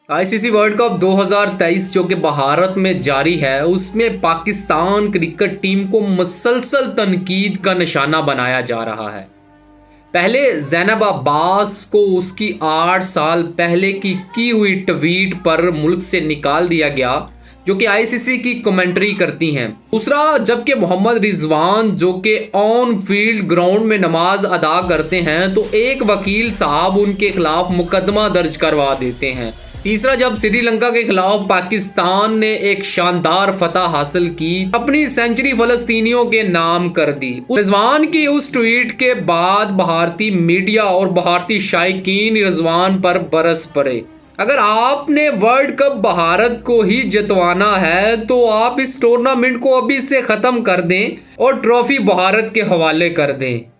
ICC world cup 2023 जो कि भारत में जारी है, उसमें पाकिस्तान क्रिकेट टीम को मुसलसल तनकीद का निशाना बनाया जा रहा है। पहले ज़ैनब अब्बास को उसकी 8 साल पहले की हुई ट्वीट पर मुल्क से निकाल दिया गया, जो कि आईसीसी की कमेंट्री करती हैं। दूसरा, जबकि मोहम्मद रिजवान जो कि ऑन फील्ड ग्राउंड में नमाज अदा करते हैं, तो एक वकील साहब उनके खिलाफ मुकदमा दर्ज करवा देते हैं। तीसरा, जब श्रीलंका के खिलाफ पाकिस्तान ने एक शानदार फतह हासिल की, अपनी सेंचुरी फलस्तीनियों के नाम कर दी। रिजवान की उस ट्वीट के बाद भारतीय मीडिया और भारतीय शायकीन रिजवान पर बरस पड़े। अगर आपने वर्ल्ड कप भारत को ही जितवाना है तो आप इस टूर्नामेंट को अभी से खत्म कर दें और ट्रॉफी भारत के हवाले कर दें।